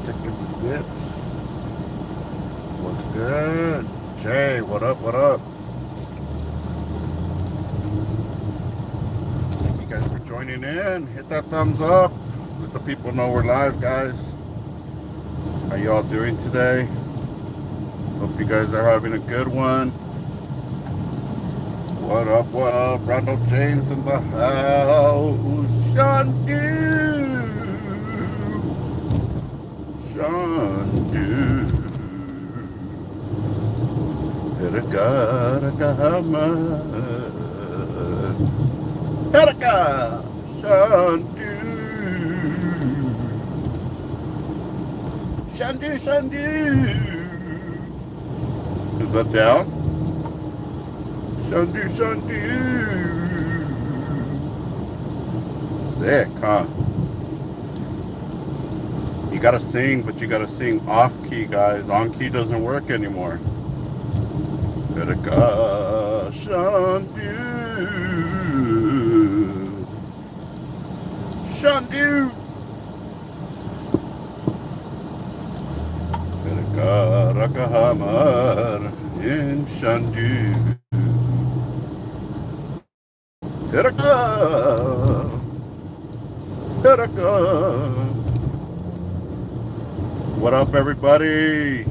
Tickets, dips. What's good? Jay, what up, what up? Thank you guys for joining in. Hit that thumbs up. Let the people know we're live, guys. How y'all doing today? Hope you guys are having a good one. What up, what up? Randall James in the house. Shandu. Heraka, Shandu. Shandu. Is that down? Shandu. Sick, huh? You gotta sing, but you gotta sing off key, guys. On key doesn't work anymore. Heraka, Shandu. Shandu. Rakahamar in Shandu. Teraka. What up, everybody?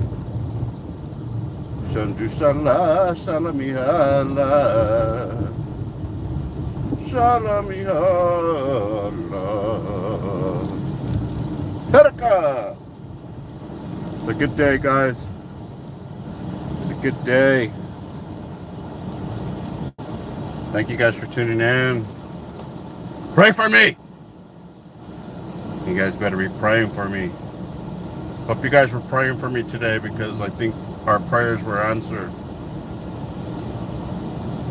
Shandu shala shalamihala. Shalamihala. Teraka. It's a good day, guys. It's a good day. Thank you guys for tuning in. Pray for me. You guys better be praying for me. Hope you guys were praying for me today because I think our prayers were answered.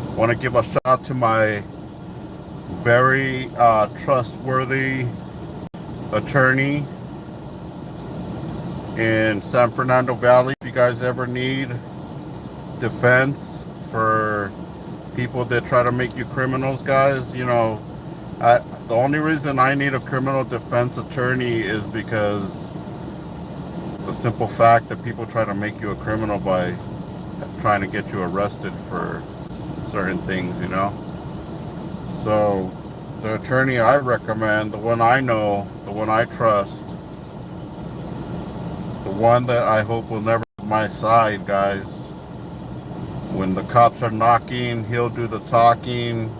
I want to give a shout out to my very trustworthy attorney in San Fernando Valley. If you guys ever need defense for people that try to make you criminals, guys, you know, the only reason I need a criminal defense attorney is because the simple fact that people try to make you a criminal by trying to get you arrested for certain things, you know. So the attorney I recommend, the one I know, the one I trust, the one that I hope will never be on my side, guys. When the cops are knocking, he'll do the talking.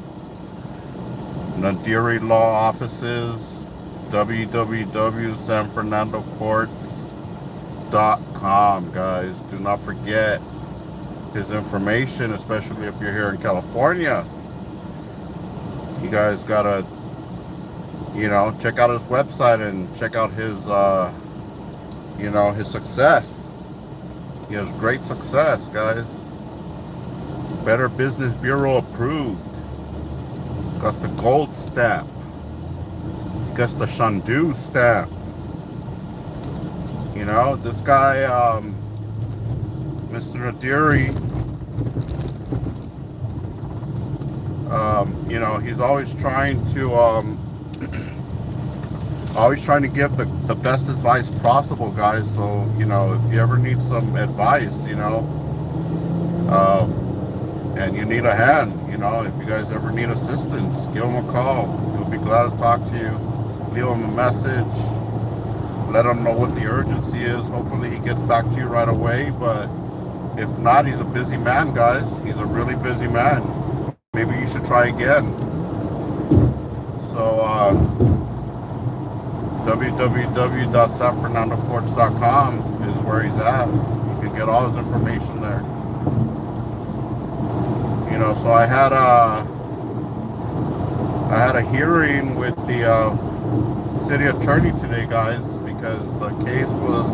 Nadiri Law Offices, www.sanfernandocourts.com, guys. Do not forget his information, especially if you're here in California. You guys gotta, you know, check out his website and check out his, you know, his success. He has great success, guys. Better Business Bureau approved. Got the gold stamp. Got the Shandu stamp. You know, this guy, Mr. Nadiri, you know, he's always trying to, give the best advice possible, guys. So, you know, if you ever need some advice, you know, and you need a hand, you know, if you guys ever need assistance, give him a call. He'll be glad to talk to you. Leave him a message. Let him know what the urgency is. Hopefully he gets back to you right away. But if not, he's a busy man, guys. He's a really busy man. Maybe you should try again. So, www.sanfernandocourts.com is where he's at. You can get all his information there. You know, so I had a hearing with the city attorney today, guys, because the case was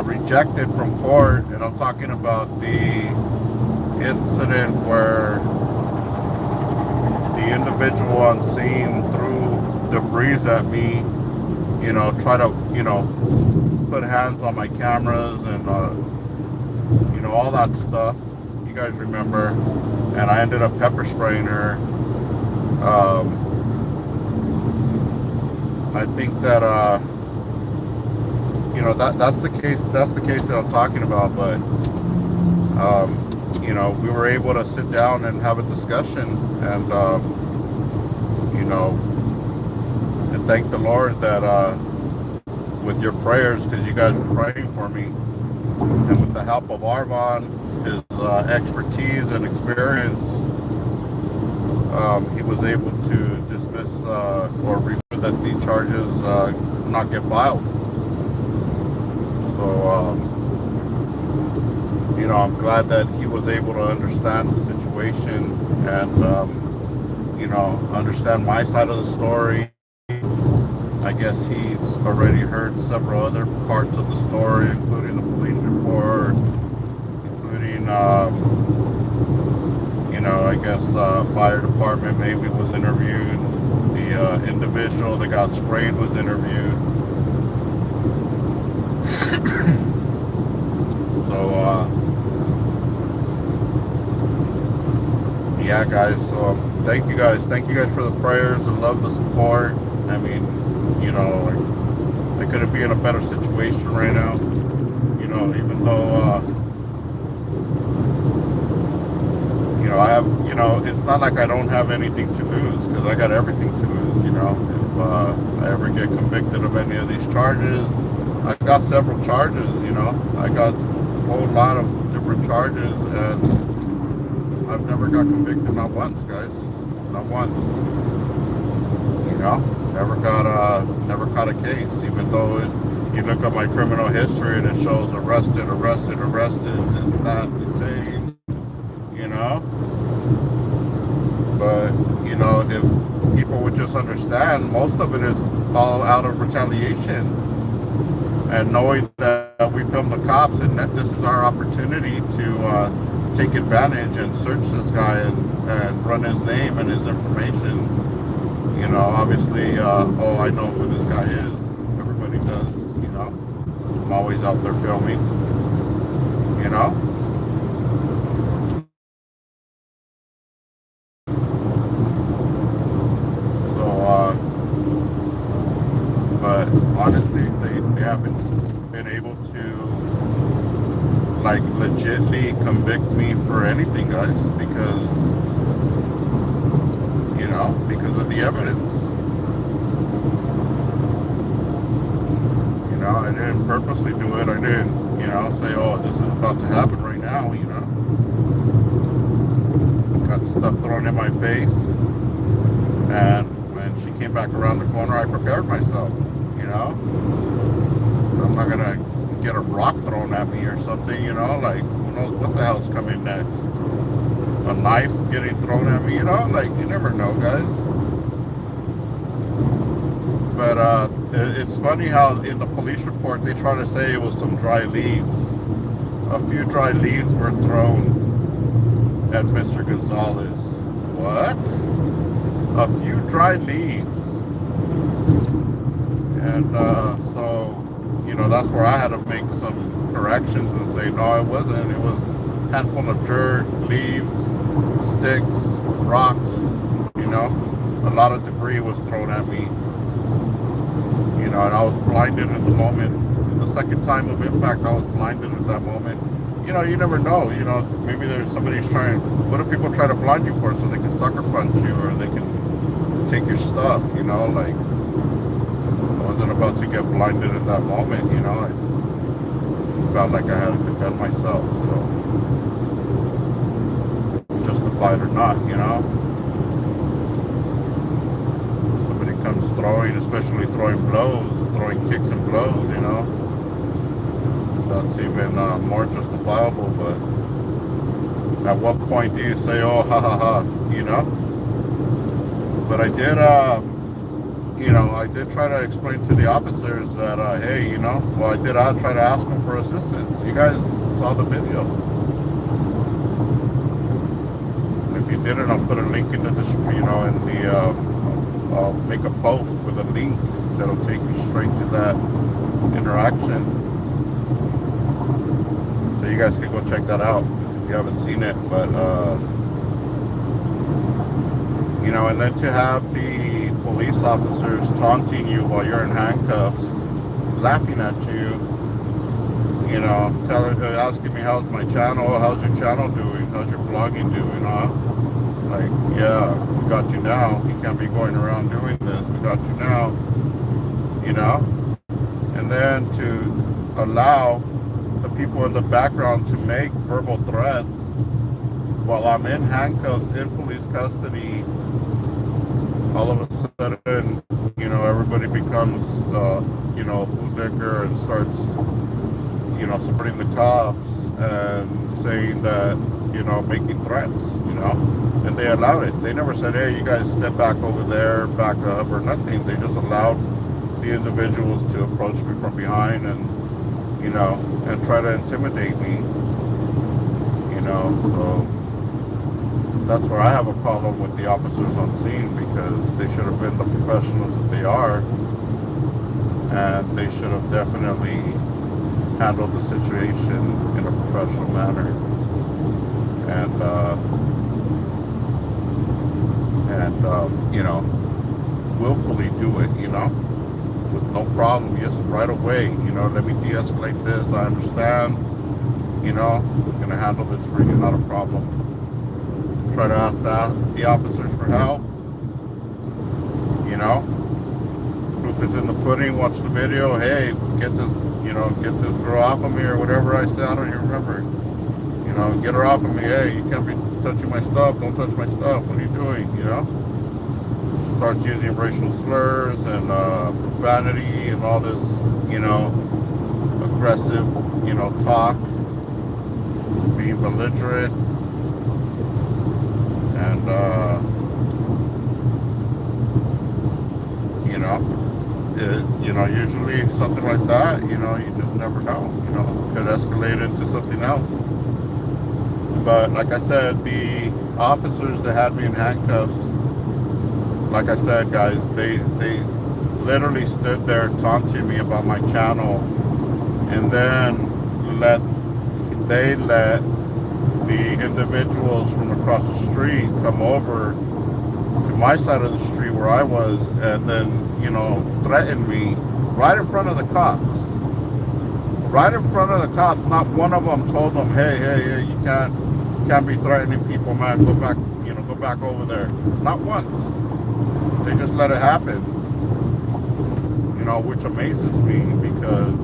rejected from court, and I'm talking about the incident where the individual on scene threw debris at me, you know, try to, you know, put hands on my cameras and, you know, all that stuff. You guys remember. And I ended up pepper spraying her. I think that you know, that's the case. That's the case that I'm talking about. But you know, we were able to sit down and have a discussion, and you know, and thank the Lord that with your prayers, because you guys were praying for me, and with the help of Arvon, his expertise and experience, he was able to dismiss or refer that the charges not get filed. So, you know, I'm glad that he was able to understand the situation and, you know, understand my side of the story. I guess he's already heard several other parts of the story, including the police report, including, you know, I guess fire department maybe was interviewed. The individual that got sprayed was interviewed. So, yeah, guys. So, thank you guys. Thank you guys for the prayers and love the support. I mean, you know, I couldn't be in a better situation right now. You know, even though, you know, I have, you know, it's not like I don't have anything to lose, because I got everything to lose, you know. If I ever get convicted of any of these charges, I got several charges, you know. I got a whole lot of different charges, and I've never got convicted, not once, guys. Not once. You know, never caught a case, even though you look at my criminal history and it shows arrested, this, that, detained, you know. But, you know, if people would just understand, most of it is all out of retaliation. And knowing that we filmed the cops and that this is our opportunity to take advantage and search this guy and run his name and his information. You know, obviously, oh, I know who this guy is. Everybody does, you know. I'm always out there filming, you know. But honestly, they haven't been able to, like, legitly convict me for anything, guys, because, you know, because of the evidence. You know, I didn't purposely do it. I didn't, you know, say, oh, this is about to happen right now, you know. Got stuff thrown in my face, and when she came back around the corner, I prepared myself, you know. I'm not gonna get a rock thrown at me or something, you know, like, who knows what the hell's coming next. A knife getting thrown at me, you know, like, you never know, guys. But it's funny how in the police report they try to say it was some dry leaves. A few dry leaves were thrown at Mr. Gonzalez. What? A few dry leaves. And so, you know, that's where I had to make some corrections and say, no, it wasn't. It was a handful of dirt, leaves, sticks, rocks, you know. A lot of debris was thrown at me. You know, and I was blinded at the moment. The second time of impact, I was blinded at that moment. You know, you never know. You know, maybe there's somebody's trying. What if people try to blind you for so they can sucker punch you or they can take your stuff? You know, like, I wasn't about to get blinded at that moment. You know, I felt like I had to defend myself. So, justified or not, you know. Somebody comes throwing, especially throwing blows, throwing kicks and blows, you know. That's even more justifiable, but at what point do you say, oh, ha, ha, ha, you know? But I did, you know, I did try to explain to the officers that, hey, you know, well, I did try to ask them for assistance. You guys saw the video. And if you didn't, I'll put a link in the description, you know, in the, I'll make a post with a link that'll take you straight to that interaction. So you guys can go check that out if you haven't seen it. But, you know, and then to have the police officers taunting you while you're in handcuffs, laughing at you, asking me how's my channel, how's your channel doing, how's your vlogging doing, huh? Like, yeah, we got you now. You can't be going around doing this. We got you now, And then to allow the people in the background to make verbal threats while I'm in handcuffs in police custody. All of a sudden, everybody becomes, bootlicker and starts, supporting the cops and saying that, making threats, and they allowed it. They never said, hey, you guys step back over there, back up, or nothing. They just allowed the individuals to approach me from behind and, and try to intimidate me, so that's where I have a problem with the officers on scene, because they should have been the professionals that they are, and they should have definitely handled the situation in a professional manner, and willfully do it, with no problem, just right away, let me de-escalate this, I understand, I'm gonna handle this for you, not a problem. Try to ask the officers for help, proof is in the pudding, watch the video, hey, get this girl off of me, or whatever I said, I don't even remember, get her off of me, hey, you can't be touching my stuff, don't touch my stuff, what are you doing, Starts using racial slurs and profanity and all this, aggressive, talk, being belligerent, and usually something like that, you just never know, could escalate into something else. But like I said, the officers that had me in handcuffs, like I said, guys, they literally stood there taunting me about my channel, and then let the individuals from across the street come over to my side of the street where I was, and then, threaten me right in front of the cops. Right in front of the cops. Not one of them told them, hey, you can't be threatening people, man. Go back over there. Not once. They just let it happen. Which amazes me, because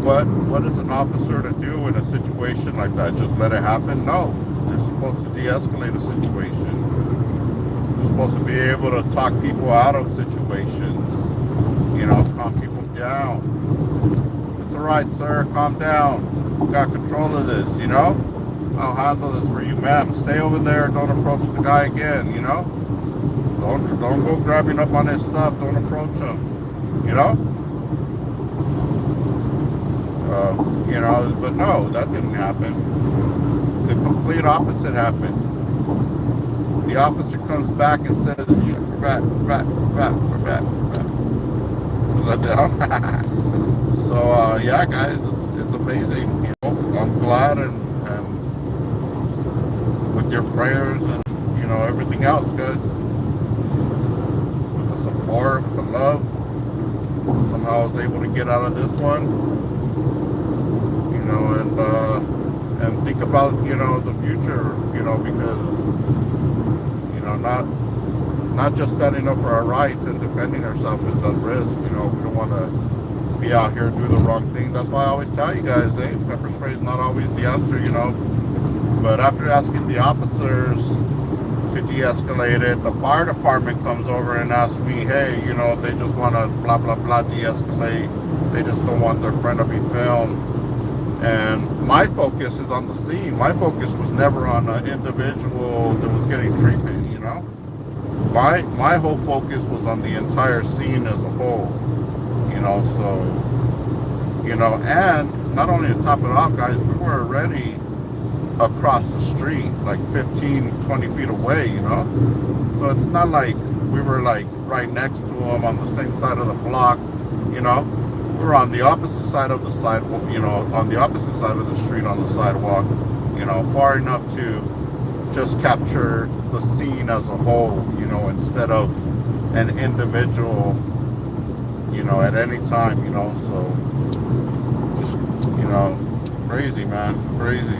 what is an officer to do in a situation like that? Just let it happen? No. They're supposed to de-escalate a situation. They're supposed to be able to talk people out of situations. Calm people down. It's alright, sir, calm down. You got control of this, I'll handle this for you, ma'am. Stay over there, don't approach the guy again, Don't go grabbing up on his stuff, don't approach him, but no, that didn't happen. The complete opposite happened. The officer comes back and says, we're back. Let down. So, yeah, guys, it's amazing. I'm glad, and with your prayers and, everything else, guys. With the support, with the love. Somehow I was able to get out of this one. And think about, the future, because, not just standing up for our rights and defending ourselves is at risk. We don't want to be out here and do the wrong thing. That's why I always tell you guys, hey, pepper spray is not always the answer, But after asking the officers to de-escalate it, the fire department comes over and asks me, hey, they just want to blah, blah, blah, de-escalate. They just don't want their friend to be filmed. And my focus is on the scene. My focus was never on an individual that was getting treatment, My whole focus was on the entire scene as a whole, so, and not only to top it off, guys, we were already across the street, like 15, 20 feet away, So it's not like we were like right next to them on the same side of the block, We were on the opposite side of the sidewalk, on the opposite side of the street on the sidewalk, far enough to just capture the scene as a whole, instead of an individual, you know, at any time, you know. So just, you know, crazy, man, crazy.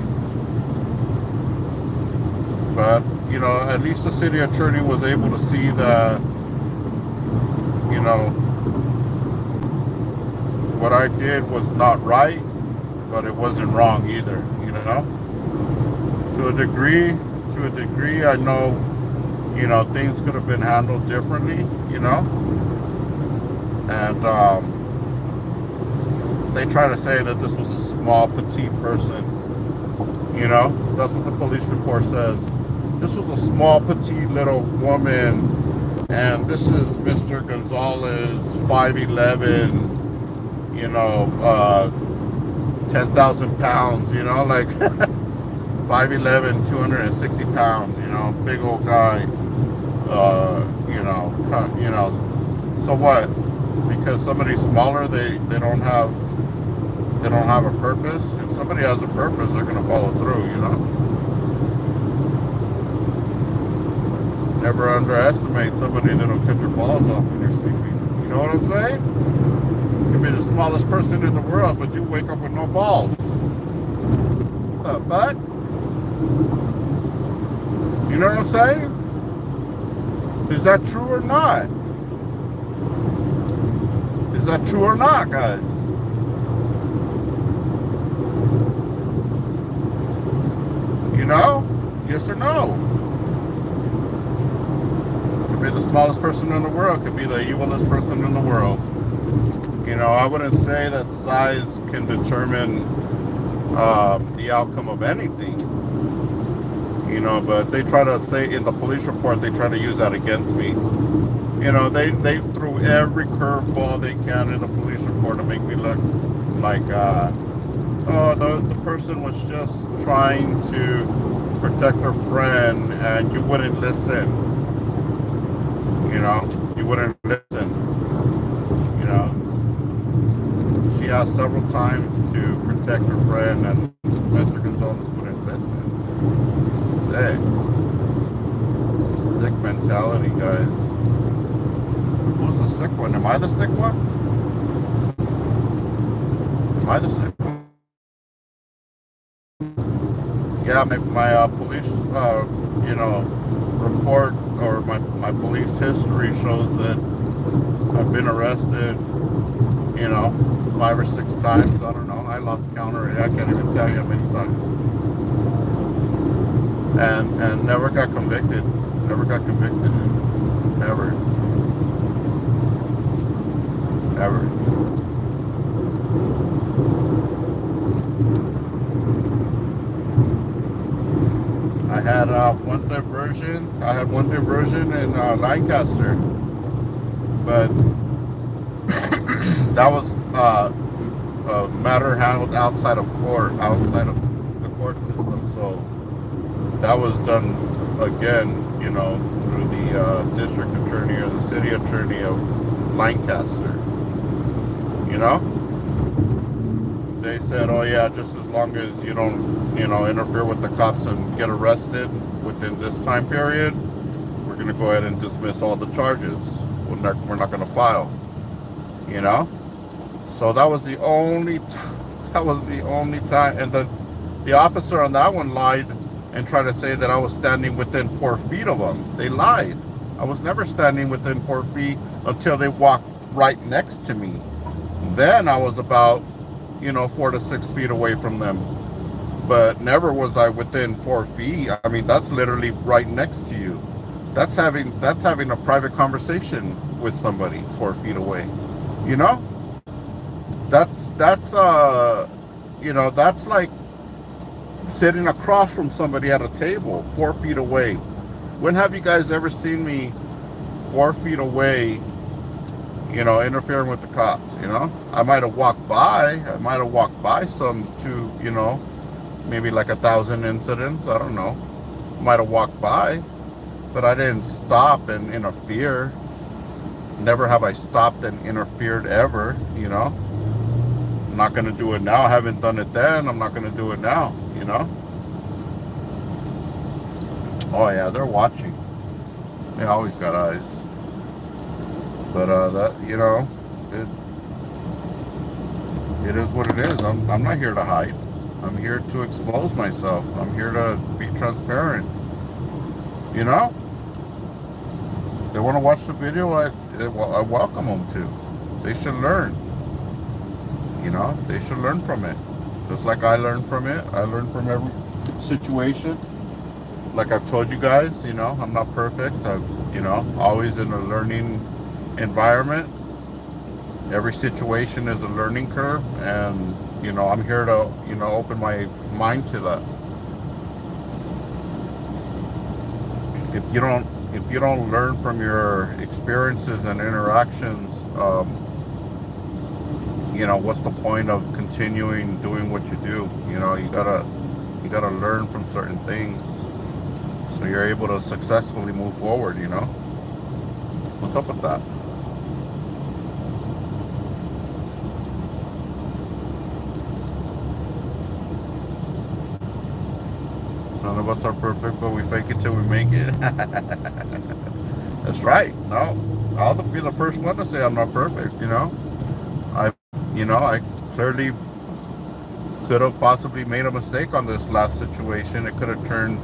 But, you know, at least the city attorney was able to see that, you know, what I did was not right, but it wasn't wrong either, you know. To a degree, I know, you know, things could have been handled differently, you know. And they try to say that this was a small, petite person, you know. That's what the police report says. This was a small, petite little woman, and this is Mr. Gonzalez, 5'11", you know, 10,000 pounds, you know, like 5'11", 260 pounds, you know, big old guy, you know, so what? Because somebody's smaller, they don't have a purpose. If somebody has a purpose, they're gonna follow through, you know. Never underestimate somebody that'll cut your balls off when you're sleeping. You know what I'm saying? You can be the smallest person in the world, but you wake up with no balls. What the fuck? You know what I'm saying? Is that true or not? Is that true or not, guys? You know? Yes or no? Could be the smallest person in the world. Could be the evilest person in the world. You know, I wouldn't say that size can determine the outcome of anything. You know, but they try to say in the police report, they try to use that against me. You know, they threw every curveball they can in the police report to make me look like, oh, the person was just trying to protect her friend and you wouldn't listen. You know, you wouldn't listen. You know, she asked several times to protect her friend and Mr. Gonzalez wouldn't listen. Sick mentality, guys. Who's the sick one? Am I the sick one? Am I the sick one? Yeah, my police, you know, report or my police history shows that I've been arrested, you know, 5 or 6 times. I don't know. I lost count already. I can't even tell you how many times. And never got convicted. Never got convicted. Never. Ever. I had one diversion. I had one diversion in Lancaster, but that was a matter handled outside of court, outside of the court system. So that was done again, you know, through the district attorney or the city attorney of Lancaster. You know, they said, oh yeah, just as long as you don't, you know, interfere with the cops and get arrested within this time period, we're going to go ahead and dismiss all the charges. We're not going to file. You know, so that was the only time, and the officer on that one lied and tried to say that I was standing within 4 feet of them. They lied. I was never standing within 4 feet until they walked right next to me. Then I was about, you know, 4 to 6 feet away from them. But never was I within 4 feet. I mean, that's literally right next to you. That's having a private conversation with somebody 4 feet away. You know? That's you know, that's like sitting across from somebody at a table 4 feet away. When have you guys ever seen me 4 feet away, you know, interfering with the cops? You know, I might have walked by some to, you know, maybe like 1,000 incidents. I don't know. Might have walked by, but I didn't stop and interfere. Never have I stopped and interfered ever, you know. I'm not going to do it now. I haven't done it then. I'm not going to do it now, you know. Oh yeah, they're watching. They always got eyes. But that, you know, it it is what it is. I'm not here to hide. I'm here to expose myself. I'm here to be transparent. You know, they want to watch the video. I welcome them to. They should learn. You know, they should learn from it. Just like I learned from it. I learned from every situation. Like I've told you guys, you know, I'm not perfect. I'm, you know, always in a learning environment. Every situation is a learning curve, and you know, I'm here to, you know, open my mind to that. If you don't learn from your experiences and interactions, you know, what's the point of continuing doing what you do? You know, you gotta learn from certain things so you're able to successfully move forward. You know, what's up with that? None of us are perfect, but we fake it till we make it. That's right. No, I'll be the first one to say I'm not perfect. You know, I, you know, I clearly could have possibly made a mistake on this last situation. It could have turned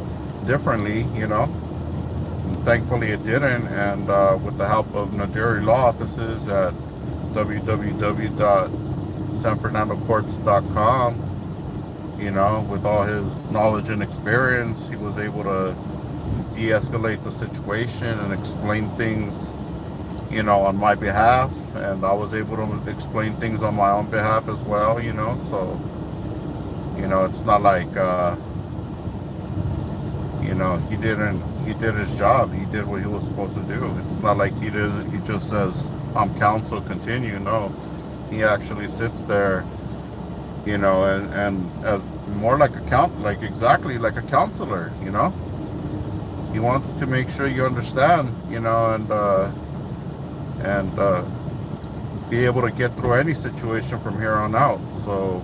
differently. You know, and thankfully it didn't. And with the help of Nadiri law offices at www.sanfernandocourts.com. You know, with all his knowledge and experience, he was able to de-escalate the situation and explain things, you know, on my behalf, and I was able to explain things on my own behalf as well, you know. So, you know, it's not like, you know, he did his job. He did what he was supposed to do. It's not like he just says, I'm counsel, continue. No, he actually sits there, you know, and more like exactly like a counselor, you know. He wants to make sure you understand, you know, and be able to get through any situation from here on out. So,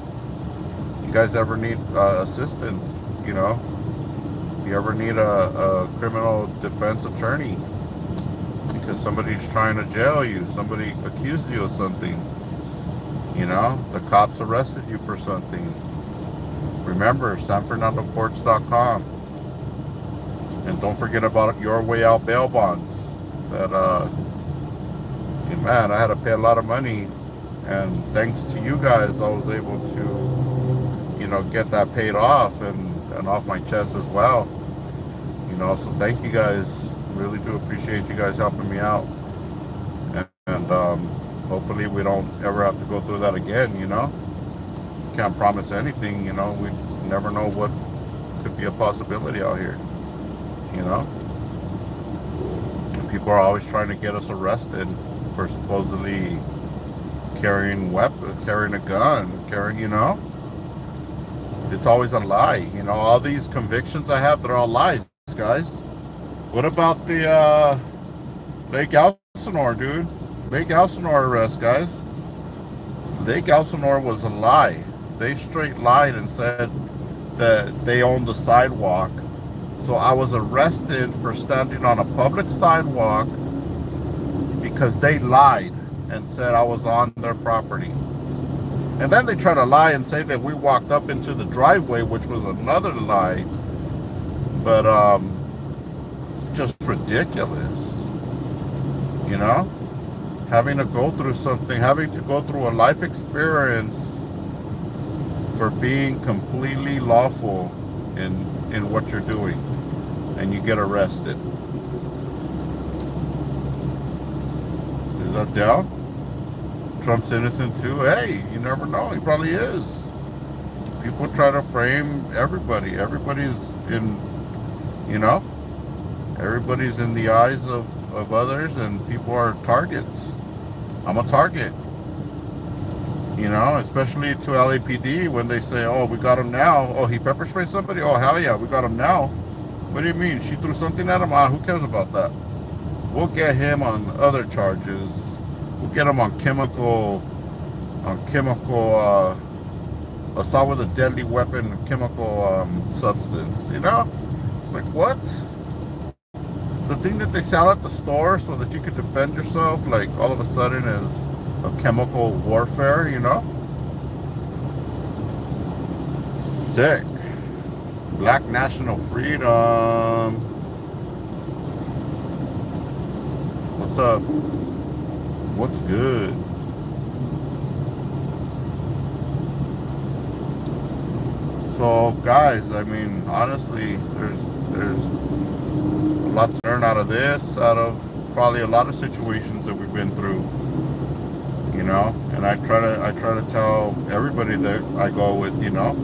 you guys ever need assistance, you know, if you ever need a criminal defense attorney because somebody's trying to jail you, somebody accused you of something, you know, the cops arrested you for something. Remember, SanFernandoCourts.com. And don't forget about Your Way Out bail bonds. That, man, I had to pay a lot of money. And thanks to you guys, I was able to, you know, get that paid off and off my chest as well. You know, so thank you guys. Really do appreciate you guys helping me out. And hopefully we don't ever have to go through that again, you know. Can't promise anything, you know. We never know what could be a possibility out here, you know. And people are always trying to get us arrested for supposedly carrying a gun, you know. It's always a lie, you know. All these convictions I have, they're all lies, guys. What about the Lake Elsinore, dude? Lake Elsinore arrest, guys. Lake Elsinore was a lie. They straight lied and said that they owned the sidewalk. So I was arrested for standing on a public sidewalk because they lied and said I was on their property. And then they try to lie and say that we walked up into the driveway, which was another lie. But it's just ridiculous, you know? Having to go through something, having to go through a life experience for being completely lawful in what you're doing, and you get arrested. Is that down? Trump's innocent too? Hey, you never know. He probably is. People try to frame everybody. Everybody's in, you know, everybody's in the eyes of others, and people are targets. I'm a target. You know, especially to LAPD when they say, oh, we got him now. Oh, he pepper sprayed somebody? Oh, hell yeah, we got him now. What do you mean? She threw something at him? Who cares about that? We'll get him on other charges. We'll get him on chemical assault with a deadly weapon, chemical substance. You know? It's like, what? The thing that they sell at the store so that you can defend yourself, like, all of a sudden is of chemical warfare, you know? Sick. Black national freedom. What's up? What's good? So guys, I mean, honestly, there's a lot to learn out of this, out of probably a lot of situations that we've been through, you know. And I try to tell everybody that I go with, you know.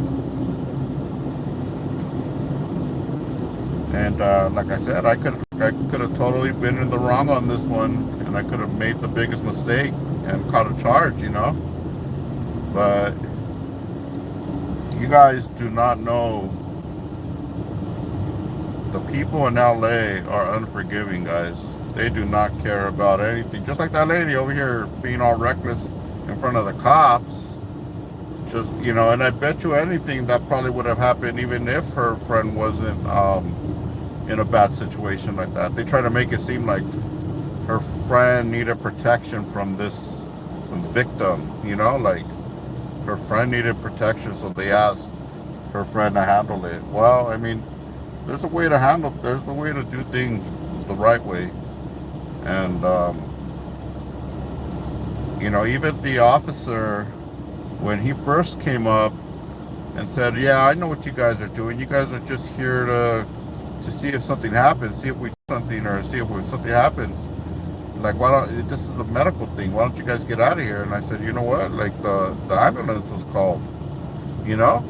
And like I said, I could have totally been in the wrong on this one, and I could have made the biggest mistake and caught a charge, you know. But you guys do not know. The people in LA are unforgiving, guys. They do not care about anything. Just like that lady over here being all reckless in front of the cops. Just, you know, and I bet you anything that probably would have happened even if her friend wasn't in a bad situation like that. They try to make it seem like her friend needed protection from this victim, you know, like her friend needed protection, so they asked her friend to handle it. Well, I mean, there's a way to do things the right way. And, you know, even the officer, when he first came up and said, yeah, I know what you guys are doing. You guys are just here to see if something happens, see if we do something, or see if something happens. Like, why don't, this is a medical thing, why don't you guys get out of here? And I said, you know what, like, the ambulance was called, you know?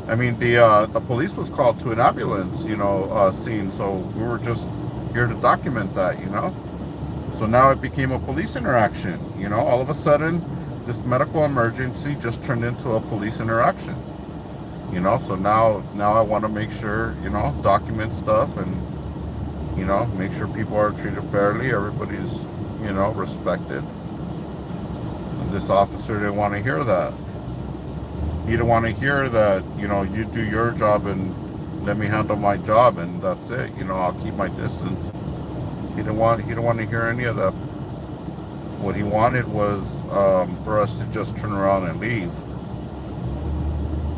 I mean, the police was called to an ambulance, you know, scene, so we were just here to document that, you know? So now it became a police interaction, you know? All of a sudden, this medical emergency just turned into a police interaction, you know? So now I want to make sure, you know, document stuff and, you know, make sure people are treated fairly, everybody's, you know, respected. And this officer didn't want to hear that. He didn't want to hear that, you know, you do your job and let me handle my job and that's it, you know, I'll keep my distance. He didn't want to hear any of that. What he wanted was for us to just turn around and leave,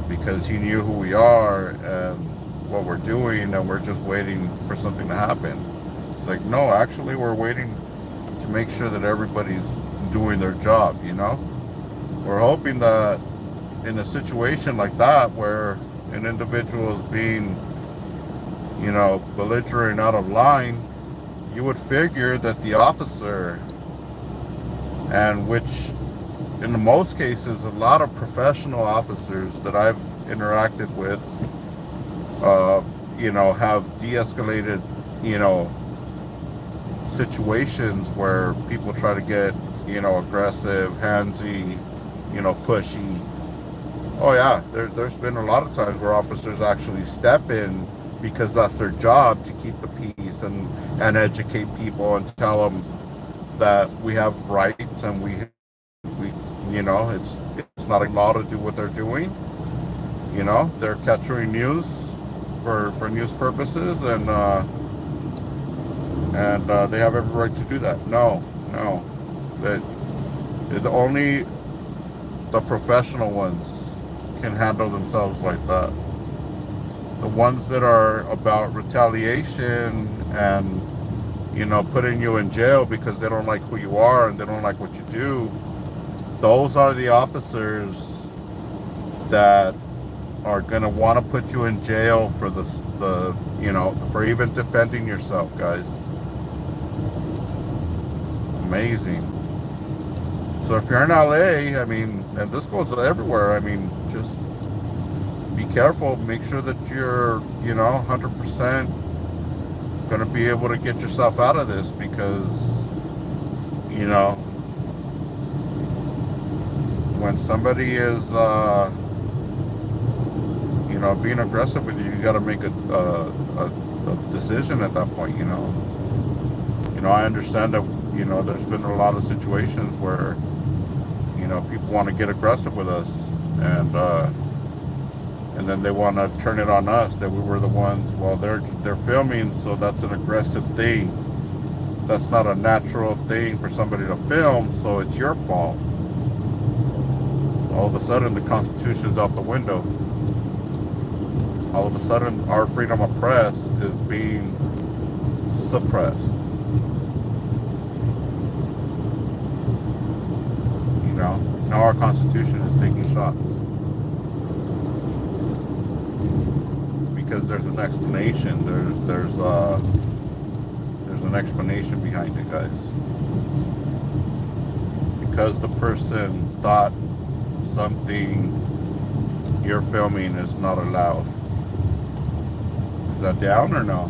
because he knew who we are and what we're doing, and we're just waiting for something to happen. It's like, no, actually we're waiting to make sure that everybody's doing their job, you know? We're hoping that in a situation like that where an individual is being, you know, belligerent, out of line, you would figure that the officer, and which in most cases a lot of professional officers that I've interacted with, you know, have de-escalated, you know, situations where people try to get, you know, aggressive, handsy, you know, pushy. Oh yeah, there's been a lot of times where officers actually step in because that's their job, to keep the peace and educate people and tell them that we have rights and we you know, it's not a law to do what they're doing. You know, they're capturing news for news purposes, and they have every right to do that. No, that only the professional ones can handle themselves like that. The ones that are about retaliation and, you know, putting you in jail because they don't like who you are and they don't like what you do, those are the officers that are going to want to put you in jail for the you know, for even defending yourself, guys. Amazing. So if you're in LA, I mean, and this goes everywhere, I mean, just be careful. Make sure that you're, you know, 100% going to be able to get yourself out of this, because, you know, when somebody is, you know, being aggressive with you, you got to make a decision at that point, you know. You know, I understand that, you know, there's been a lot of situations where, you know, people want to get aggressive with us, and then they want to turn it on us that we were the ones. Well, they're filming, so that's an aggressive thing. that's not a natural thing for somebody to film, so it's your fault. All of a sudden the Constitution's out the window. All of a sudden our freedom of press is being suppressed. You know, now our Constitution is taking shots. Because there's an explanation. There's an explanation behind it, guys. Because the person thought something you're filming is not allowed. Is that down or no?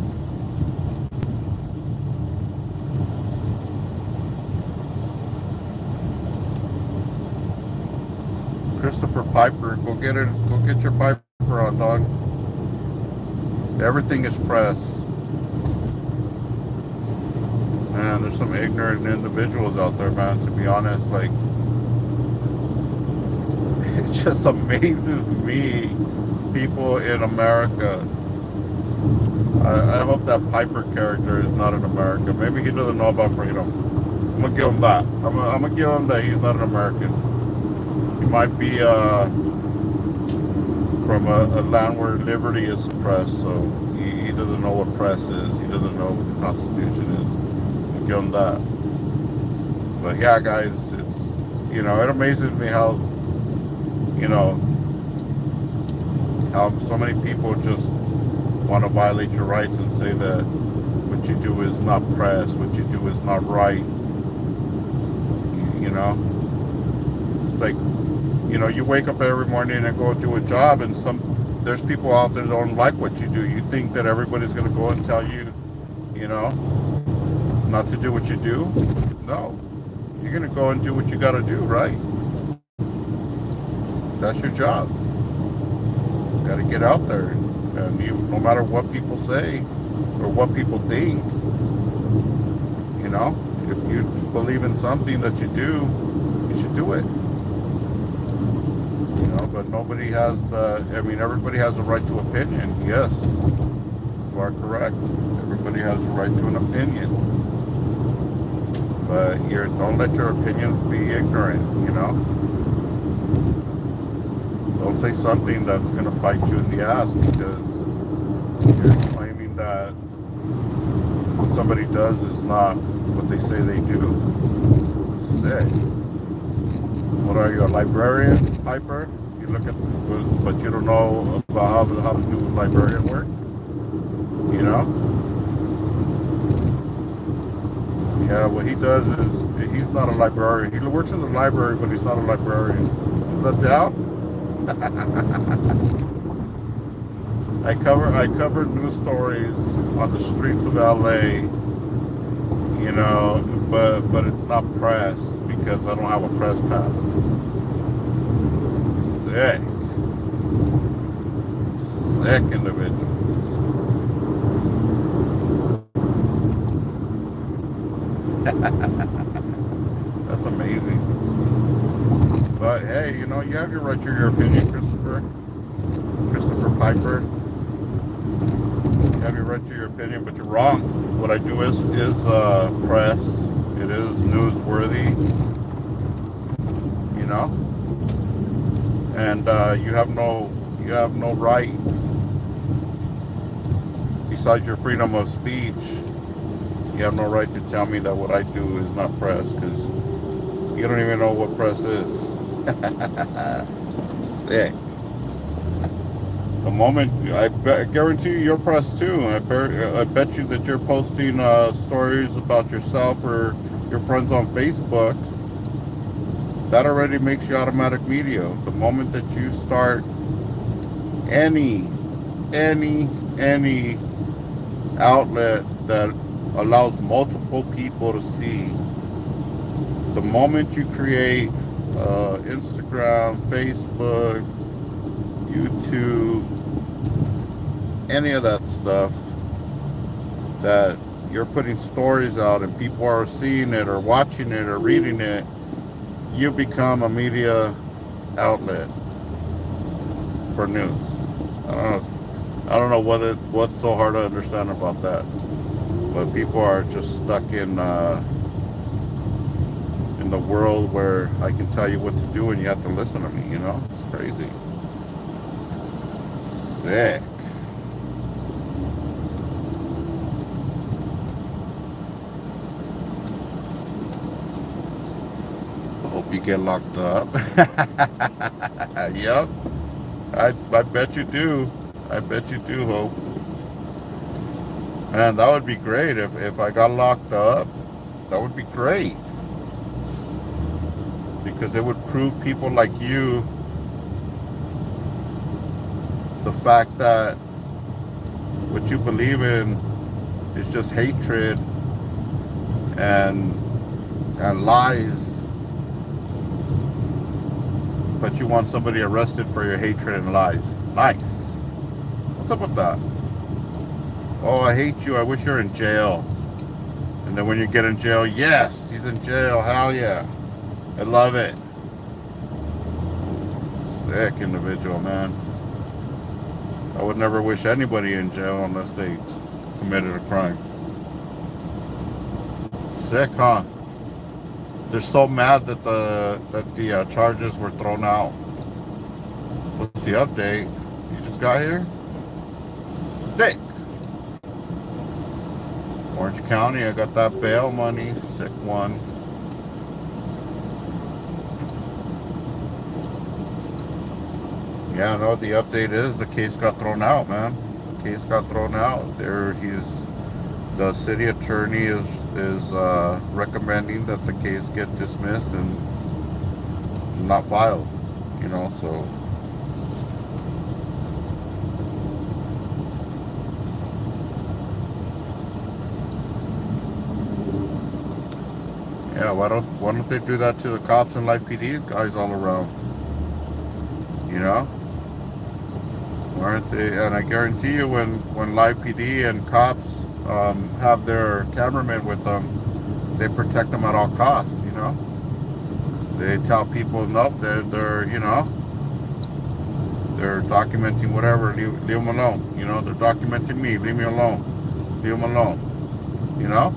Christopher Piper, go get it. Go get your Piper on, dog. Everything is press. Man, there's some ignorant individuals out there, man, to be honest. Like, it just amazes me, people in America. I hope that Piper character is not in America. Maybe he doesn't know about freedom. I'm gonna give him that. I'm gonna give him that he's not an American. He might be from a land where liberty is suppressed, so he doesn't know what press is. He doesn't know what the Constitution is. I'll give him that. But yeah, guys, it's, you know, it amazes me how, you know, how so many people just want to violate your rights and say that what you do is not press, what you do is not right. You know, it's like, you know, you wake up every morning and go do a job, and there's people out there that don't like what you do. You think that everybody's going to go and tell you, you know, not to do what you do? No. You're going to go and do what you got to do, right? That's your job. You got to get out there. And no matter what people say or what people think, you know, if you believe in something that you do, you should do it. You know, but nobody has everybody has a right to opinion. Yes, you are correct. Everybody has a right to an opinion. But don't let your opinions be ignorant, you know. Don't say something that's going to bite you in the ass because you're claiming that what somebody does is not what they say they do. Sick. What are you, a librarian, Piper? You look at, but you don't know about how to do librarian work? You know? Yeah, what he does is, he's not a librarian. He works in the library, but he's not a librarian. Is that doubt? I cover news stories on the streets of LA, you know, but it's not press because I don't have a press pass. Sick individuals. That's amazing. But hey, you know, you have your right to your opinion, Christopher Piper. You have your right to your opinion, but you're wrong. What I do is press. It is newsworthy. You know, and you have no right. Besides your freedom of speech, you have no right to tell me that what I do is not press, because you don't even know what press is. Sick. The moment, I guarantee you, you're press too. I bet you that you're posting stories about yourself or your friends on Facebook. That already makes you automatic media. The moment that you start any outlet that allows multiple people to see, the moment you create Instagram, Facebook, YouTube, any of that stuff, that you're putting stories out and people are seeing it or watching it or reading it, you become a media outlet for news. I don't know what's so hard to understand about that. But people are just stuck in the world where I can tell you what to do and you have to listen to me, you know? It's crazy. Sick. Hope you get locked up. Yep. I bet you do. I bet you do, Hope. And that would be great if I got locked up. That would be great. Because it would prove people like you the fact that what you believe in is just hatred and lies. But you want somebody arrested for your hatred and lies. Nice. What's up with that? Oh, I hate you. I wish you're in jail. And then when you get in jail, yes, he's in jail. Hell yeah. I love it. Sick individual, man. I would never wish anybody in jail unless they committed a crime. Sick, huh? They're so mad that the charges were thrown out. What's the update? You just got here? Sick. Orange County, I got that bail money. Sick one. Yeah, no, the update is the case got thrown out, man. The case got thrown out. The city attorney is recommending that the case get dismissed and not filed, you know, so. Yeah, why don't they do that to the cops and Life PD guys all around? You know? Aren't they? And I guarantee you, when Live PD and cops have their cameramen with them, they protect them at all costs. You know, they tell people, nope, they're you know, they're documenting whatever. Leave them alone. You know, they're documenting me. Leave me alone. Leave them alone. You know,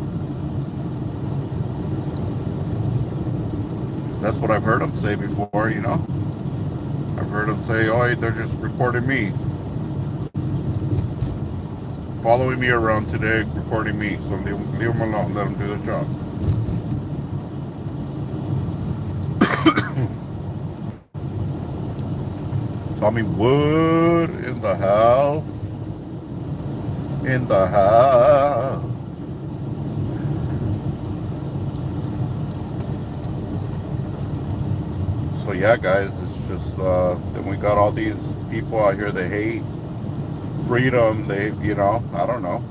that's what I've heard them say before. You know, I've heard them say, oh, they're just recording me. Following me around today, recording me, so leave them alone, let them do their job. Tommy Wood in the house. In the house. So yeah, guys, it's just, then we got all these people out here that hate freedom. They, you know, I don't know.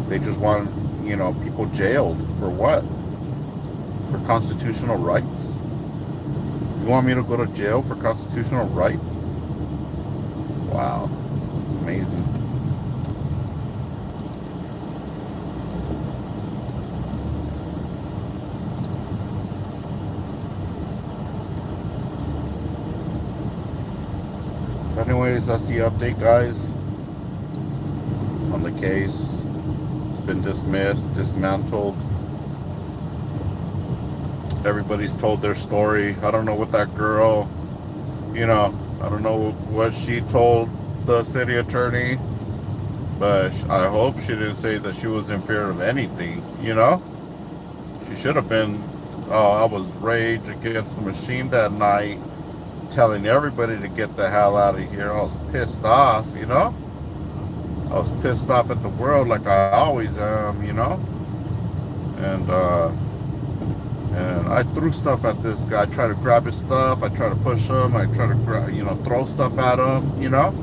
They just want, you know, people jailed for what? For constitutional rights? You want me to go to jail for constitutional rights? Wow, it's amazing. Anyways, that's the update, guys, on the case. It's been dismissed, dismantled. Everybody's told their story. I don't know what that girl, you know, I don't know what she told the city attorney, but I hope she didn't say that she was in fear of anything, you know? She should have been, oh, I was rage against the machine that night, telling everybody to get the hell out of here. I was pissed off, you know? I was pissed off at the world like I always am, you know? And I threw stuff at this guy. I tried to grab his stuff. I tried to push him. I tried to, you know, throw stuff at him, you know?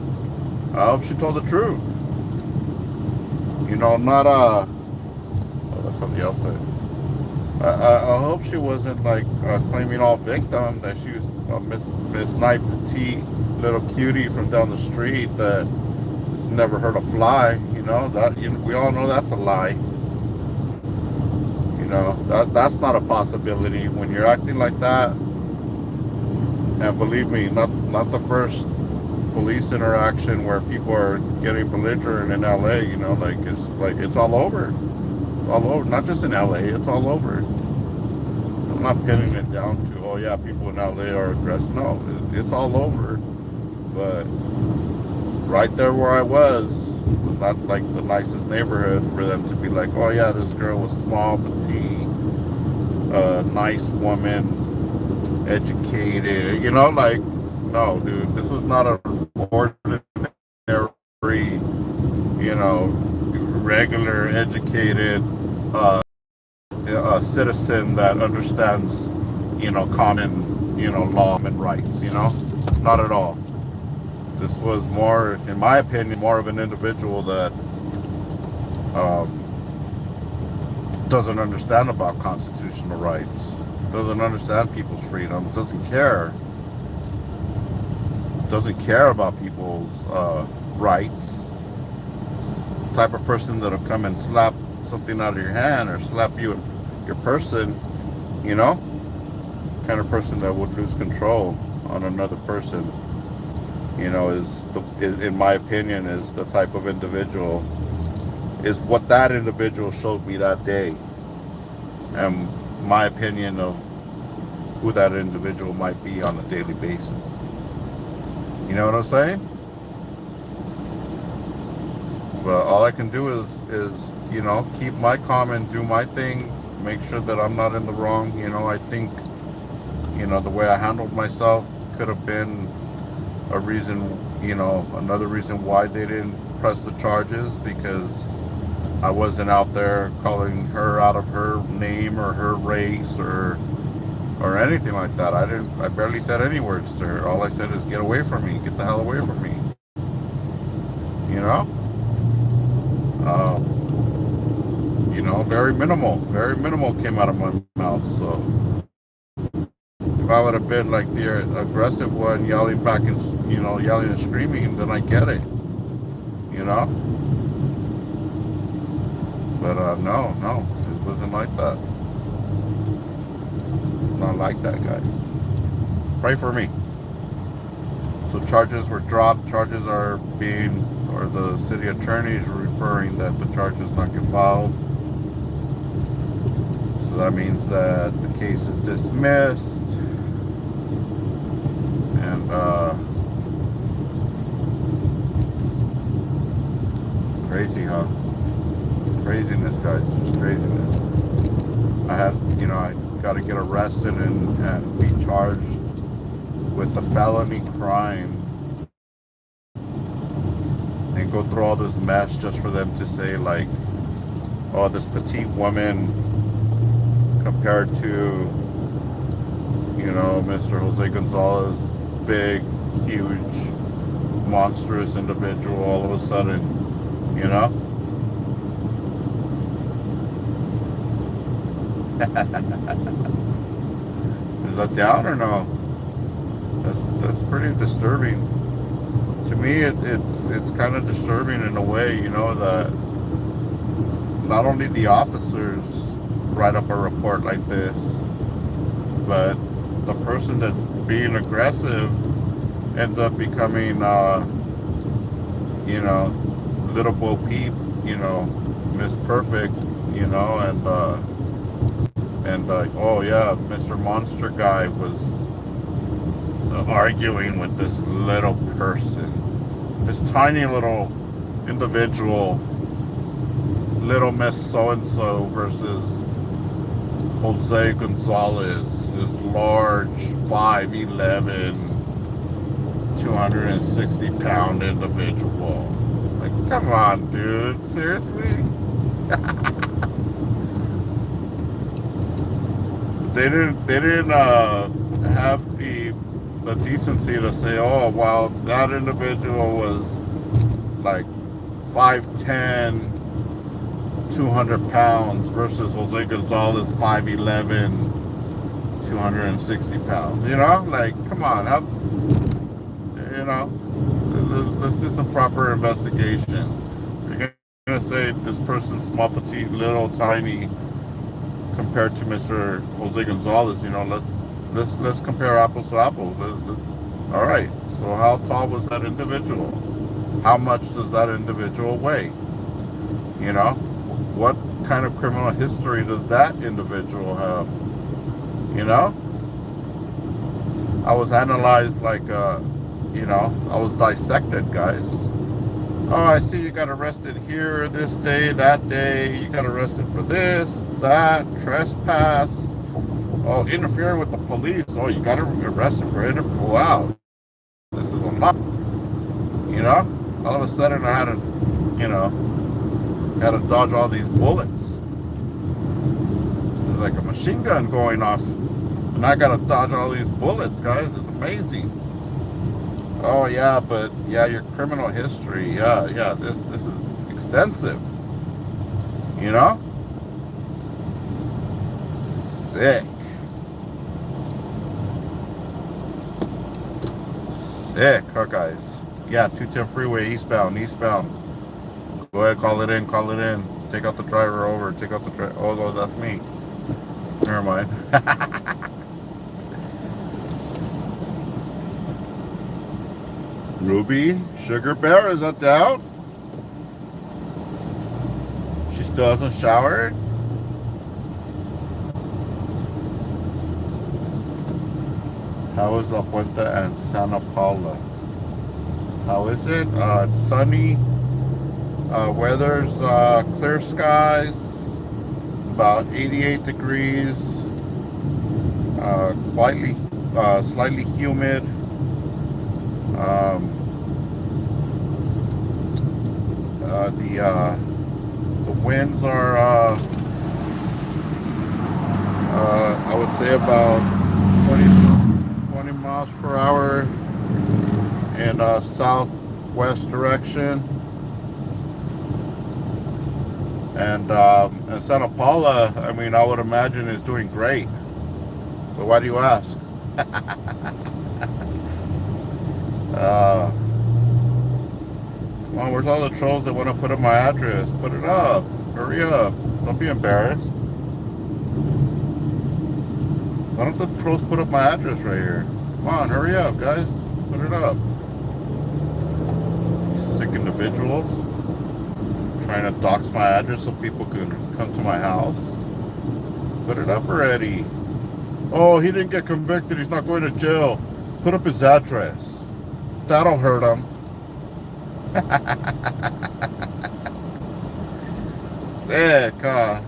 I hope she told the truth. You know, not, oh, that's something else said. I hope she wasn't, like, claiming all victim, that she was Miss Night Petite little cutie from down the street that never heard a fly, you know? That, you know, we all know that's a lie. You know, that's not a possibility. When you're acting like that, and believe me, not the first police interaction where people are getting belligerent in LA, you know, like it's all over. It's all over. Not just in LA. It's all over. I'm not pinning it down to, oh yeah, people in LA are aggressive. No, it's all over. But right there where I was not like the nicest neighborhood for them to be like, oh yeah, this girl was small, petite, nice woman, educated. You know, like, no, dude, this was not a ordinary, you know, regular, educated citizen that understands, you know, common, you know, law and rights. You know, not at all. This was more, in my opinion, more of an individual that doesn't understand about constitutional rights, doesn't understand people's freedom, doesn't care about people's rights. Type of person that'll come and slap something out of your hand or slap you, your person, you know, kind of person that would lose control on another person, you know, in my opinion, is the type of individual, is what that individual showed me that day, and my opinion of who that individual might be on a daily basis. You know what I'm saying? But all I can do is, you know, keep my calm and do my thing, make sure that I'm not in the wrong. You know, I think, you know, the way I handled myself could have been a reason, you know, another reason why they didn't press the charges, because I wasn't out there calling her out of her name or her race or anything like that. I barely said any words to her. All I said is, get away from me, get the hell away from me. You know? You know, very minimal came out of my mouth. So if I would have been like the aggressive one, yelling back and, you know, yelling and screaming, then I get it. You know? But no, it wasn't like that. Not like that, guys. Pray for me. So charges were dropped. Charges are being, or the city attorney is referring that the charges not get filed. So that means that the case is dismissed. And crazy, huh? Craziness, guys. Just craziness. I got to get arrested and be charged with the felony crime and go through all this mess just for them to say, like, oh, this petite woman compared to, you know, Mr. Jose Gonzalez, big, huge, monstrous individual, all of a sudden, you know? Is that down or no? That's pretty disturbing. To me, it's kind of disturbing in a way, you know, that not only the officers write up a report like this, but the person that's being aggressive ends up becoming, you know, little Bo Peep, you know, Miss Perfect, you know, and oh yeah, Mr. Monster guy was arguing with this little person, this tiny little individual, little Miss So-and-so versus Jose Gonzalez, this large 5'11", 260-pound individual. Like, come on, dude, seriously? They didn't have the decency to say, oh, well, that individual was like 5'10", 200 pounds versus Jose Gonzalez, 5'11", 260 pounds. You know, like, come on, you know, let's do some proper investigation. You're gonna say this person's small, petite, little, tiny compared to Mr. Jose Gonzalez, you know, let's compare apples to apples. All right, so how tall was that individual? How much does that individual weigh? You know, kind of criminal history does that individual have? You know? I was analyzed like, you know, I was dissected, guys. Oh, I see you got arrested here this day, that day. You got arrested for this, that, trespass. Oh, interfering with the police. Oh, you got arrested for interfering. Wow, this is a lot. You know, all of a sudden I had to, you know, had to dodge all these bullets. There's like a machine gun going off, and I got to dodge all these bullets, guys. It's amazing. Oh yeah, but yeah, your criminal history, yeah, this is extensive. You know? Sick. Sick, huh, guys? Yeah, 210 freeway, eastbound. Go ahead, call it in. Take out the driver over, oh, that's me. Never mind. Ruby, Sugar Bear, is that down? She still hasn't showered? How is La Puente and Santa Paula? How is it? It's sunny. Weather's clear skies. About 88 degrees. Slightly humid. The winds are I would say about 20 miles per hour in southwest direction, and Santa Paula, I mean, I would imagine is doing great. But why do you ask? Come on, where's all the trolls that want to put up my address? Put it up. Hurry up. Don't be embarrassed. Why don't the trolls put up my address right here? Come on, hurry up, guys. Put it up. Sick individuals. Trying to dox my address so people can come to my house. Put it up already. Oh, he didn't get convicted. He's not going to jail. Put up his address. That'll hurt him. Sick, huh?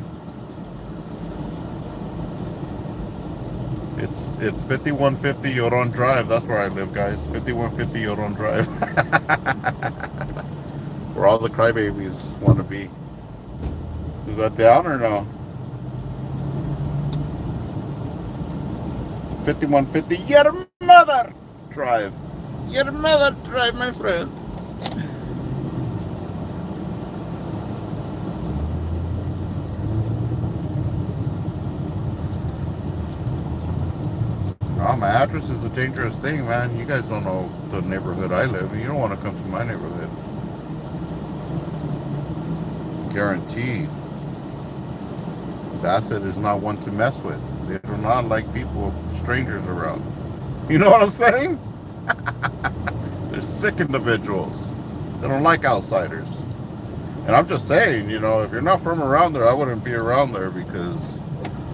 It's 5150 Yoron Drive. That's where I live, guys. 5150 Yoron Drive. Where all the crybabies want to be. Is that down or no? 5150 Your Mother Drive. Your Mother Drive, my friend. Oh, my address is a dangerous thing, man. You guys don't know the neighborhood I live in. You don't want to come to my neighborhood. Guaranteed. Bassett is not one to mess with. They do not like people, strangers around. You know what I'm saying? They're sick individuals. They don't like outsiders. And I'm just saying, you know, if you're not from around there, I wouldn't be around there, because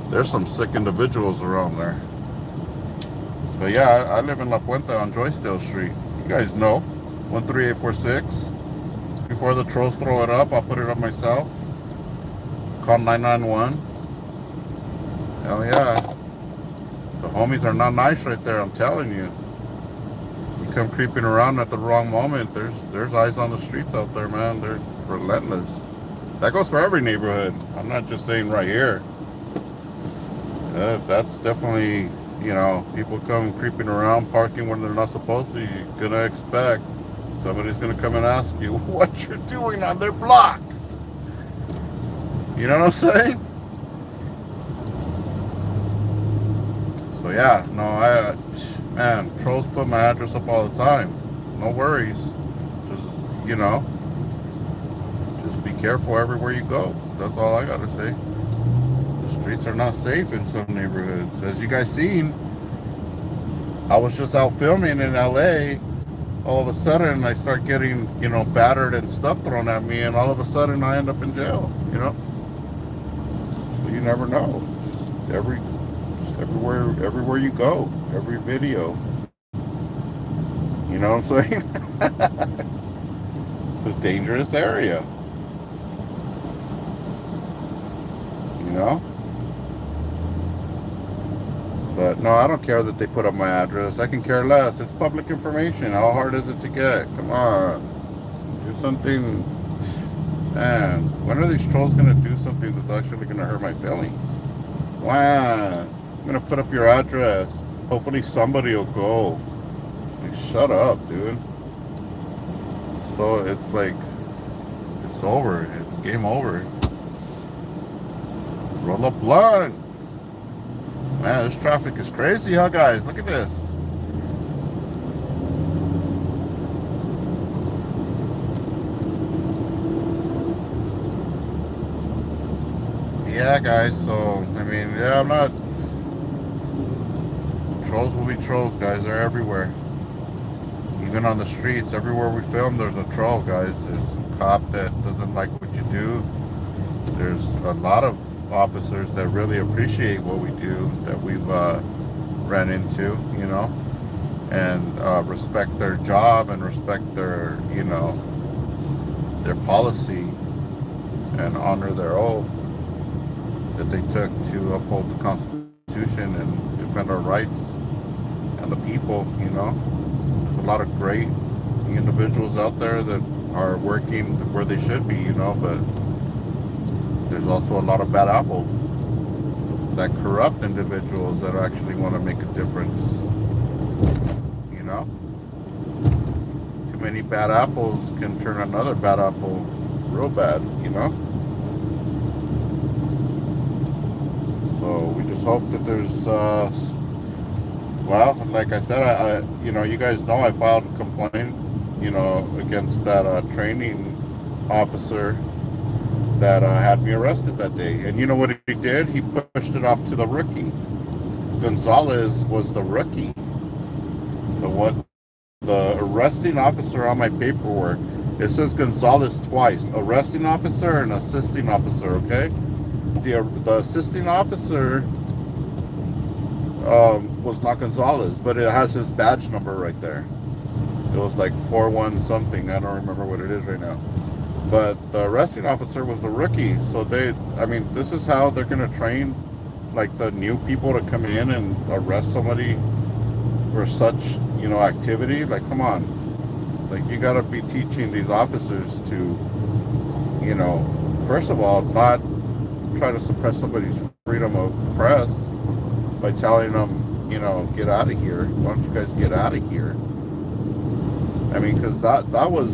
there's some sick individuals around there. But yeah, I live in La Puente on Joysdale Street. You guys know. 13846. Before the trolls throw it up, I'll put it up myself. Call 991. Hell yeah. The homies are not nice right there, I'm telling you. You come creeping around at the wrong moment, there's eyes on the streets out there, man. They're relentless. That goes for every neighborhood. I'm not just saying right here. That's definitely, you know, people come creeping around, parking when they're not supposed to. You're gonna expect somebody's gonna come and ask you what you're doing on their block. You know what I'm saying? So yeah, no, man, trolls put my address up all the time. No worries. Just, you know, just be careful everywhere you go. That's all I gotta say. The streets are not safe in some neighborhoods. As you guys seen, I was just out filming in LA. All of a sudden I start getting, you know, battered and stuff thrown at me, and all of a sudden I end up in jail, you know? you never know. Just everywhere you go, every video. You know what I'm saying? It's a dangerous area. You know? But no, I don't care that they put up my address. I can care less. It's public information. How hard is it to get? Come on. Do something. Man, when are these trolls going to do something that's actually going to hurt my feelings? Wow. I'm going to put up your address. Hopefully somebody will go. Like, shut up, dude. So it's like, it's over. It's game over. Roll up blunt. Man, this traffic is crazy, huh, guys? Look at this. Yeah, guys, so, I mean, yeah, I'm not... Trolls will be trolls, guys. They're everywhere. Even on the streets, everywhere we film, there's a troll, guys. There's a cop that doesn't like what you do. There's a lot of officers that really appreciate what we do, that we've ran into, you know, and respect their job and respect their, you know, their policy and honor their oath that they took to uphold the Constitution and defend our rights and the people, you know. There's a lot of great individuals out there that are working where they should be, you know, but there's also a lot of bad apples that corrupt individuals that actually want to make a difference. You know? Too many bad apples can turn another bad apple real bad, you know? So we just hope that there's, well, like I said, I you know, you guys know I filed a complaint, you know, against that training officer that had me arrested that day. And you know what he did? He pushed it off to the rookie. Gonzalez was the rookie. The arresting officer on my paperwork, it says Gonzalez twice. Arresting officer and assisting officer, okay? The assisting officer was not Gonzalez, but it has his badge number right there. It was like 41 something. I don't remember what it is right now. But the arresting officer was the rookie. So I mean, this is how they're going to train, like, the new people to come in and arrest somebody for such, you know, activity. Like, come on. Like, you got to be teaching these officers to, you know, first of all, not try to suppress somebody's freedom of press by telling them, you know, get out of here. Why don't you guys get out of here? I mean, because that was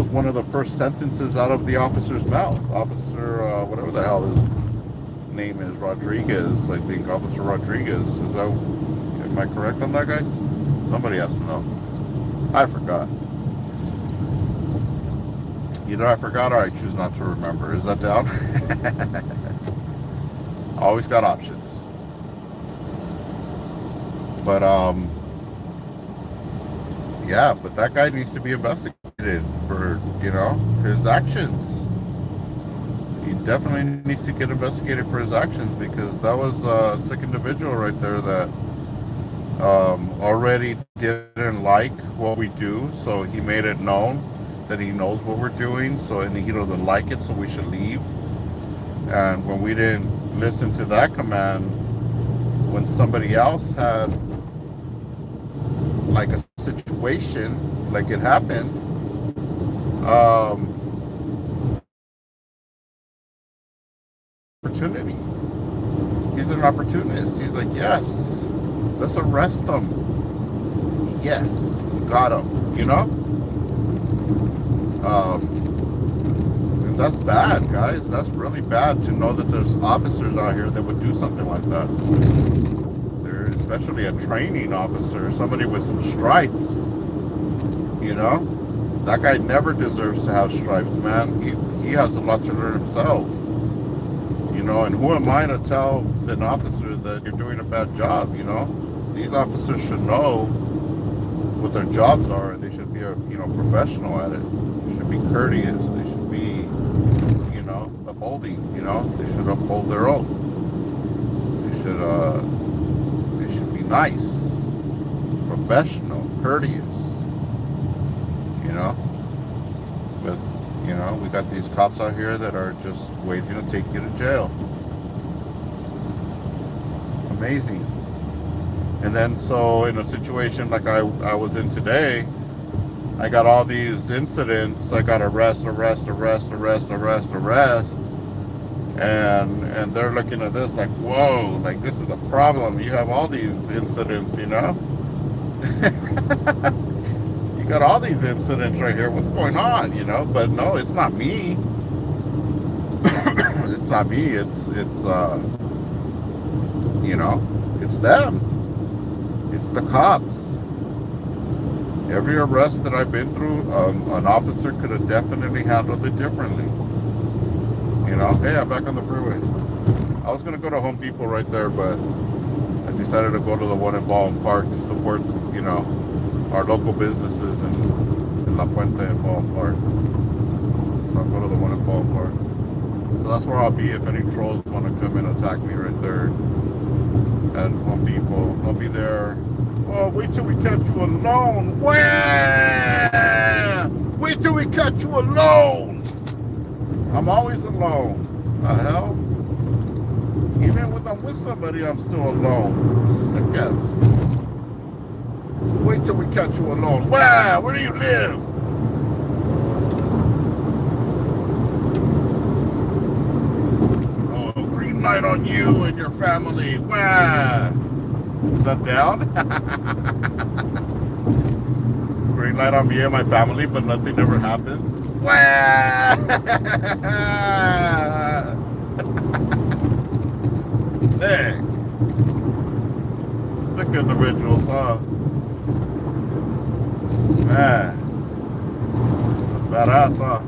one of the first sentences out of the officer's mouth. Officer, whatever the hell his name is, Rodriguez, I think, Officer Rodriguez. Am I correct on that guy? Somebody has to know. I forgot. Either I forgot or I choose not to remember. Is that down? Always got options. But, yeah, but that guy needs to be investigated for, you know, his actions. He definitely needs to get investigated for his actions, because that was a sick individual right there that already didn't like what we do, so he made it known that he knows what we're doing, so, and he doesn't like it, so we should leave. And when we didn't listen to that command, when somebody else had like a situation, like it happened, opportunity. He's an opportunist. He's like, yes, let's arrest him. Yes, we got him, you know? And that's bad, guys. That's really bad to know that there's officers out here that would do something like that. Especially a training officer, somebody with some stripes, you know? That guy never deserves to have stripes, man. He has a lot to learn himself, you know? And who am I to tell an officer that you're doing a bad job, you know? These officers should know what their jobs are, and they should be, you know, professional at it. They should be courteous. They should be, you know, upholding. You know, they should uphold their oath. They should be nice, professional, courteous. You know, but you know, we got these cops out here that are just waiting to take you to jail. Amazing. And then so in a situation like I was in today, I got all these incidents. I got arrest, and they're looking at this like, whoa, like this is a problem. You have all these incidents, you know. You got all these incidents right here. What's going on, you know? But no, it's not me. It's not me. It's you know, it's them. It's the cops. Every arrest that I've been through, an officer could have definitely handled it differently. You know, hey, I'm back on the freeway. I was going to go to Home Depot right there, but I decided to go to the one in Baldwin Park to support, you know, our local businesses in La Puente and Baldwin Park. So I'll go to the one in Baldwin Park. So that's where I'll be if any trolls want to come and attack me right there at Home Depot. I'll be there. Oh, wait till we catch you alone. Wah! Wait till we catch you alone. I'm always alone. The hell? Even when I'm with somebody, I'm still alone. Sick ass. Wait till we catch you alone. Wow, where do you live? Oh, green light on you and your family. Wow. Is that down? Green light on me and my family, but nothing ever happens. Wow. Sick. Sick individuals, huh? Man. That's badass, huh?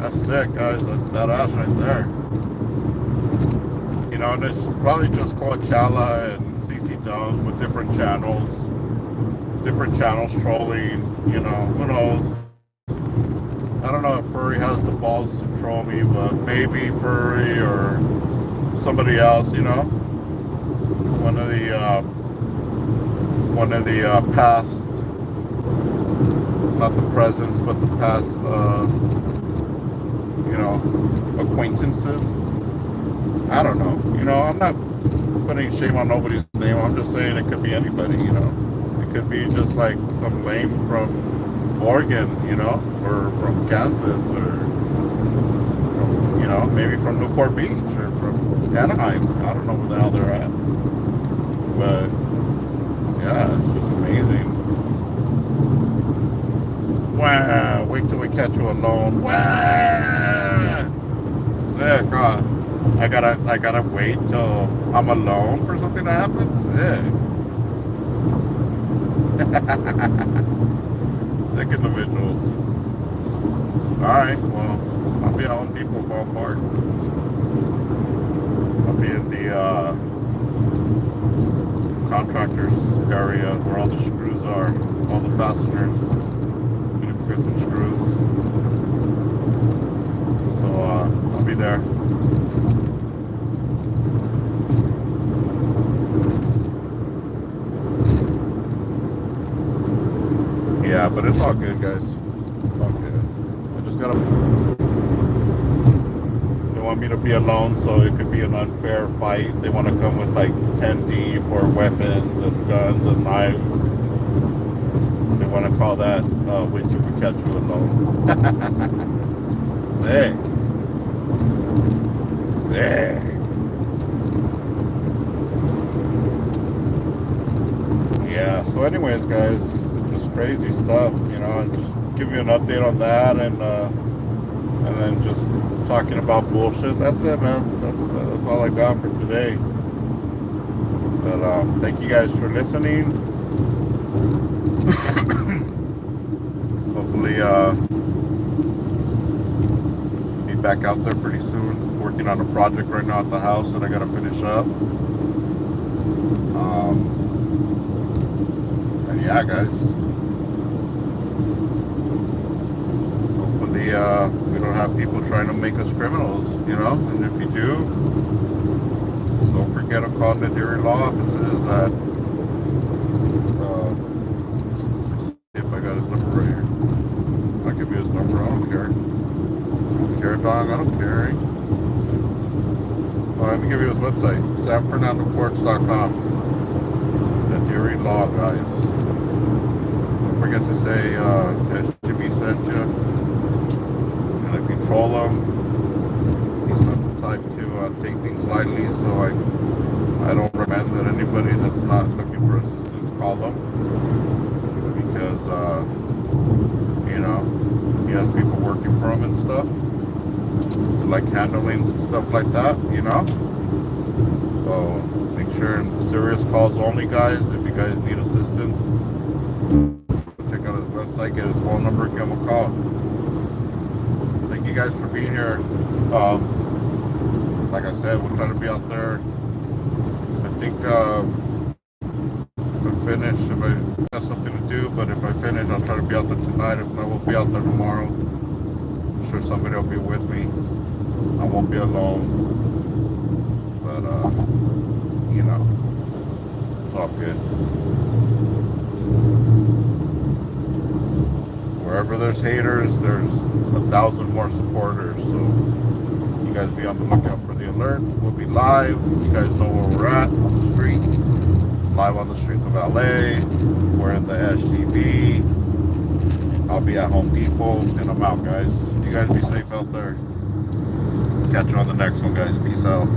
That's sick, guys. That's badass right there. You know, and it's probably just Coachella and CC Jones with different channels trolling, you know, who knows? I don't know if Furry has the balls to troll me, but maybe Furry or somebody else, you know? One of the past, not the presents, but the past, you know, acquaintances. I don't know. You know, I'm not putting shame on nobody's name. I'm just saying it could be anybody, you know. It could be just like some lame from Oregon, you know, or from Kansas, or from, you know, maybe from Newport Beach or from Anaheim. I don't know where the hell they're at. But, yeah, it's just amazing. Wow, wait till we catch you alone. Wow! Sick, huh? I gotta wait till I'm alone for something to happen? Sick. Sick individuals. Alright, well, I'll be out in Depot Ballpark. I'll be in the contractors area where all the screws are, all the fasteners. I'm gonna get some screws. So, I'll be there. Yeah, but it's all good, guys. It's all good. I just gotta... They want me to be alone, so it could be an unfair fight. They want to come with like 10 deep or weapons and guns and knives. They want to call that wait till we catch you alone. Sick. Sick. Yeah, so anyways, guys, crazy stuff, you know, and just give you an update on that, and then just talking about bullshit. That's it, man. That's all I got for today. But thank you guys for listening. Hopefully be back out there pretty soon. Working on a project right now at the house that I gotta finish up. And yeah, guys. hopefully we don't have people trying to make us criminals, you know. And if you do, don't forget to call the Deary Law offices at if I got his number right here. I'll give you his number. I don't care. I don't care, dog. I don't care. Let me give you his website, sanfernandocourts.com. The Deary Law, guys. Don't forget to say SGB sent you. And if you troll him, he's not the type to take things lightly. So I don't recommend that anybody that's not looking for assistance call him, because you know, he has people working for him and stuff, like handling stuff like that, you know. So make sure, serious calls only, guys. If you guys need assistance, check out his website, get his phone number, give him a call. Thank you guys for being here. Like I said, we'll try to be out there. I think if I finish, if I have something to do, but if I finish, I'll try to be out there tonight. If not, we'll be out there tomorrow. I'm sure somebody will be with me. I won't be alone. But, you know, it's all good. Wherever there's haters, there's 1,000 more supporters. So you guys be on the lookout for the alerts. We'll be live. You guys know where we're at on the streets. Live on the streets of LA. We're in the SGB. I'll be at Home Depot, and I'm out, guys. You guys be safe out there. Catch you on the next one, guys. Peace out.